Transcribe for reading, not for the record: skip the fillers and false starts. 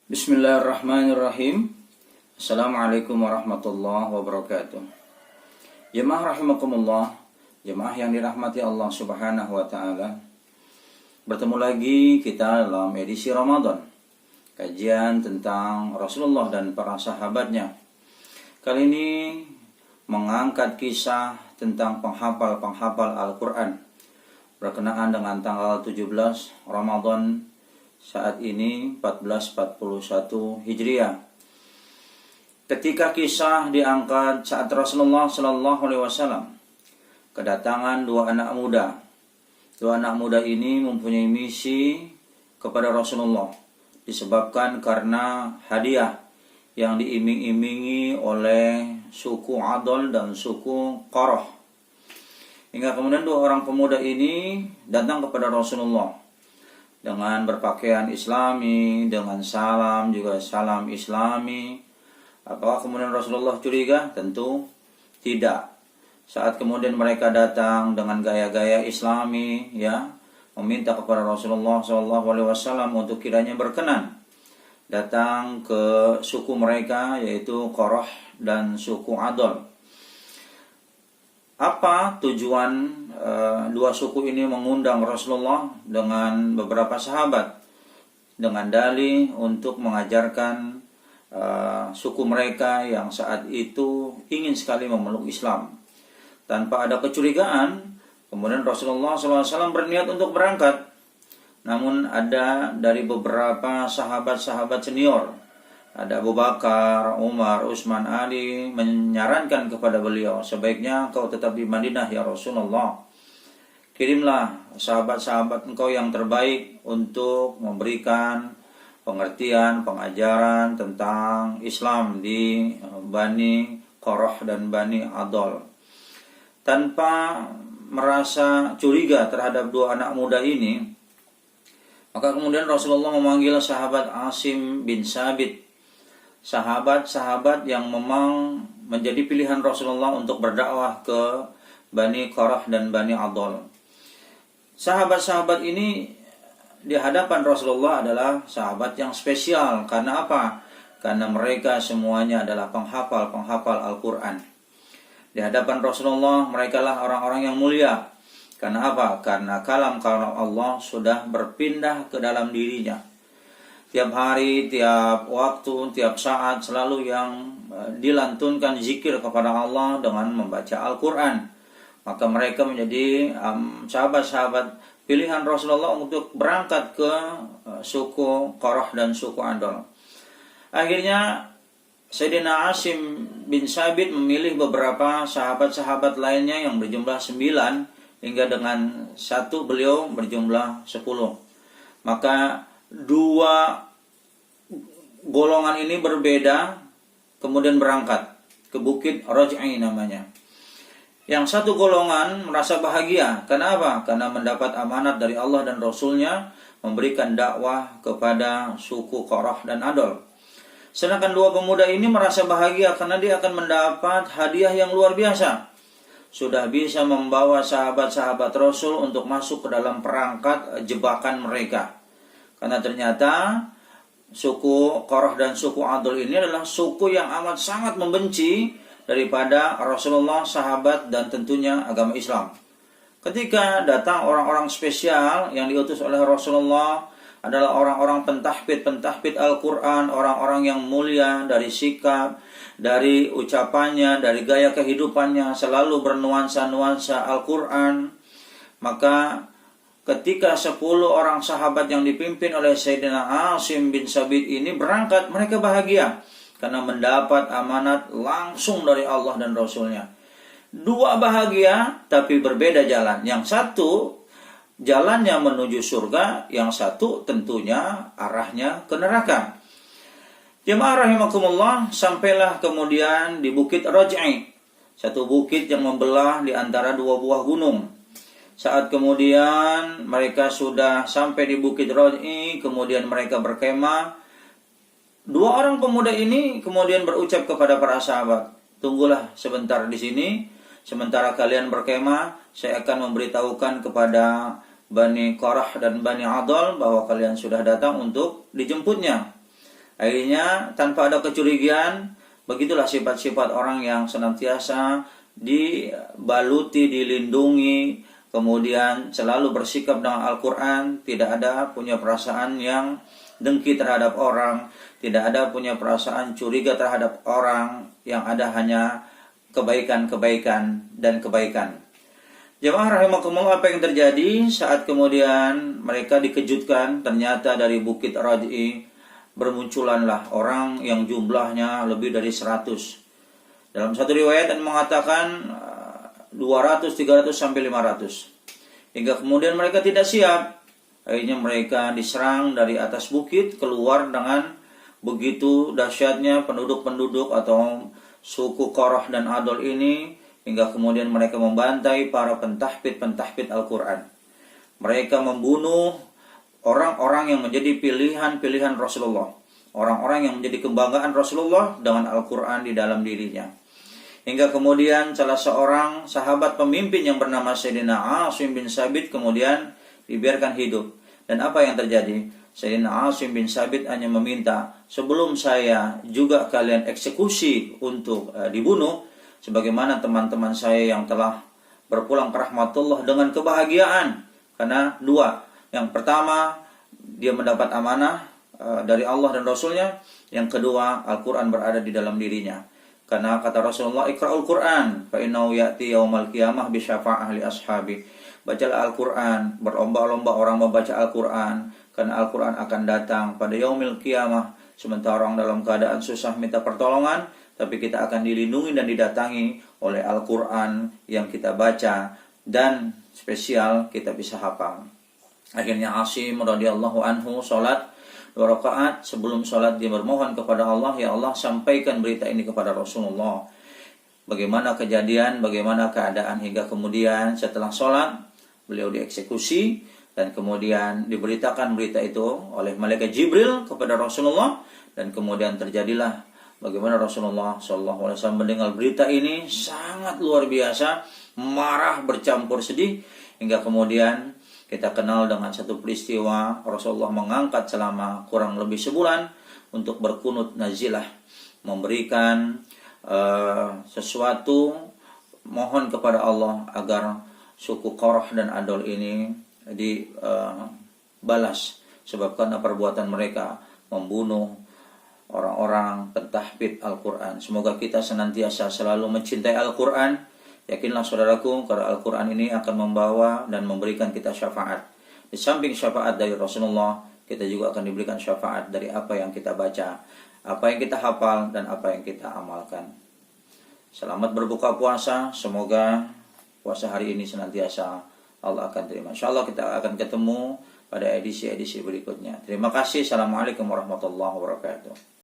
Bismillahirrahmanirrahim. Assalamualaikum warahmatullahi wabarakatuh. Jemaah rahimakumullah, jemaah yang dirahmati Allah Subhanahu wa taala. Bertemu lagi kita dalam edisi Ramadan. Kajian tentang Rasulullah dan para sahabatnya. Kali ini mengangkat kisah tentang penghafal Al-Qur'an berkenaan dengan tanggal 17 Ramadan saat ini 1441 Hijriah. Ketika kisah diangkat saat Rasulullah Shallallahu Alaihi Wasallam kedatangan dua anak muda. Dua anak muda ini mempunyai misi kepada Rasulullah disebabkan karena hadiah yang diiming-imingi oleh suku Adol dan suku Qarah. Hingga kemudian dua orang pemuda ini datang kepada Rasulullah dengan berpakaian islami, dengan salam juga salam islami. Apakah kemudian Rasulullah curiga? Tentu tidak. Saat kemudian mereka datang dengan gaya-gaya islami, meminta kepada Rasulullah SAW untuk kiranya berkenan datang ke suku mereka, yaitu Qarah dan suku Adol. Apa tujuan dua suku ini mengundang Rasulullah dengan beberapa sahabat dengan dalih untuk mengajarkan suku mereka yang saat itu ingin sekali memeluk Islam tanpa ada kecurigaan. Kemudian Rasulullah SAW berniat untuk berangkat, namun ada dari beberapa sahabat-sahabat senior, ada Abu Bakar, Umar, Utsman, Ali, menyarankan kepada beliau, sebaiknya engkau tetap di Madinah ya Rasulullah. Kirimlah sahabat-sahabat engkau yang terbaik untuk memberikan pengertian, pengajaran tentang Islam di Bani Qarah dan Bani Adol. Tanpa merasa curiga terhadap dua anak muda ini, maka kemudian Rasulullah memanggil sahabat Asim bin Sabit, sahabat-sahabat yang memang menjadi pilihan Rasulullah untuk berdakwah ke Bani Qarah dan Bani Adol. Sahabat-sahabat ini di hadapan Rasulullah adalah sahabat yang spesial. Karena apa? Karena mereka semuanya adalah penghafal Al-Quran. Di hadapan Rasulullah mereka lah orang-orang yang mulia. Karena apa? Karena kalam Allah sudah berpindah ke dalam dirinya. Tiap hari, tiap waktu, tiap saat selalu yang dilantunkan zikir kepada Allah dengan membaca Al-Quran. Maka mereka menjadi sahabat-sahabat pilihan Rasulullah untuk berangkat ke suku Qarah dan suku Adol. Akhirnya Sayyidina Asim bin Sabit memilih beberapa sahabat-sahabat lainnya yang berjumlah 9, hingga dengan satu beliau berjumlah 10. Maka dua golongan ini berbeda kemudian berangkat ke Bukit Raj'i namanya. Yang satu golongan merasa bahagia. Kenapa? Karena mendapat amanat dari Allah dan Rasulnya memberikan dakwah kepada suku Qarah dan Adol. Sedangkan dua pemuda ini merasa bahagia karena dia akan mendapat hadiah yang luar biasa. Sudah bisa membawa sahabat-sahabat Rasul untuk masuk ke dalam perangkat jebakan mereka. Karena ternyata suku Qarah dan suku Adol ini adalah suku yang amat sangat membenci daripada Rasulullah, sahabat, dan tentunya agama Islam. Ketika datang orang-orang spesial yang diutus oleh Rasulullah adalah orang-orang pentahfidz Al-Quran, orang-orang yang mulia dari sikap, dari ucapannya, dari gaya kehidupannya, selalu bernuansa-nuansa Al-Quran. Maka ketika 10 orang sahabat yang dipimpin oleh Sayyidina Asim bin Sabit ini berangkat, mereka bahagia karena mendapat amanat langsung dari Allah dan Rasulnya. Dua bahagia tapi berbeda jalan. Yang satu jalannya menuju surga, yang satu tentunya arahnya ke neraka. Jemaah rahimakumullah, sampailah kemudian di Bukit Raj'i, satu bukit yang membelah di antara dua buah gunung. Saat kemudian mereka sudah sampai di Bukit Raj'i, kemudian mereka berkemah. Dua orang pemuda ini kemudian berucap kepada para sahabat, tunggulah sebentar di sini, sementara kalian berkemah, saya akan memberitahukan kepada Bani Qarah dan Bani Adol bahwa kalian sudah datang untuk dijemputnya. Akhirnya tanpa ada kecurigaan, begitulah sifat-sifat orang yang senantiasa dibaluti, dilindungi, kemudian selalu bersikap dengan Al-Quran, tidak ada punya perasaan yang dengki terhadap orang, tidak ada punya perasaan curiga terhadap orang, yang ada hanya kebaikan-kebaikan dan kebaikan. Jemaah rahimakumullah, apa yang terjadi saat kemudian mereka dikejutkan, ternyata dari Bukit Raj'i bermunculanlah orang yang jumlahnya lebih dari 100. Dalam satu riwayat mengatakan 200, 300 sampai 500. Hingga kemudian mereka tidak siap. Akhirnya mereka diserang dari atas bukit, keluar dengan begitu dahsyatnya penduduk-penduduk atau suku Quraish dan Adol ini, hingga kemudian mereka membantai para pentahfidz Al-Quran. Mereka membunuh orang-orang yang menjadi pilihan-pilihan Rasulullah, orang-orang yang menjadi kebanggaan Rasulullah dengan Al-Quran di dalam dirinya. Hingga kemudian salah seorang sahabat pemimpin yang bernama Sayyidina Asim bin Sabit kemudian dibiarkan hidup. Dan apa yang terjadi? Sayyidina Asim bin Sabit hanya meminta, sebelum saya juga kalian eksekusi untuk dibunuh, sebagaimana teman-teman saya yang telah berpulang ke rahmatullah dengan kebahagiaan. Karena dua. Yang pertama, dia mendapat amanah dari Allah dan Rasulnya. Yang kedua, Al-Quran berada di dalam dirinya. Karena kata Rasulullah, Iqra'ul Quran fa innahu ya'ti yaumal qiyamah bi syafa'ah li ashabi. Bacalah Al-Quran, berlomba-lomba orang membaca Al-Quran, karena Al-Quran akan datang pada yaumil qiyamah. Sementara orang dalam keadaan susah minta pertolongan, tapi kita akan dilindungi dan didatangi oleh Al-Quran yang kita baca, dan spesial kita bisa hafal. Akhirnya Asim radhiyallahu anhu sholat 2 rakaat. Sebelum sholat dia bermohon kepada Allah, ya Allah, sampaikan berita ini kepada Rasulullah. Bagaimana kejadian, bagaimana keadaan, hingga kemudian setelah sholat beliau dieksekusi, dan kemudian diberitakan berita itu oleh malaikat Jibril kepada Rasulullah. Dan kemudian terjadilah bagaimana Rasulullah SAW mendengar berita ini sangat luar biasa, marah bercampur sedih, hingga kemudian kita kenal dengan satu peristiwa Rasulullah mengangkat selama kurang lebih sebulan untuk berkunut nazilah, memberikan sesuatu, mohon kepada Allah agar suku Quraish dan Adol ini dibalas, sebab karena perbuatan mereka membunuh orang-orang pentahfidz Al-Quran. Semoga kita senantiasa selalu mencintai Al-Quran. Yakinlah saudaraku, karena Al-Quran ini akan membawa dan memberikan kita syafaat. Di samping syafaat dari Rasulullah, kita juga akan diberikan syafaat dari apa yang kita baca, apa yang kita hafal, dan apa yang kita amalkan. Selamat berbuka puasa. Semoga puasa hari ini senantiasa Allah akan terima. InsyaAllah kita akan ketemu pada edisi-edisi berikutnya. Terima kasih. Assalamualaikum warahmatullahi wabarakatuh.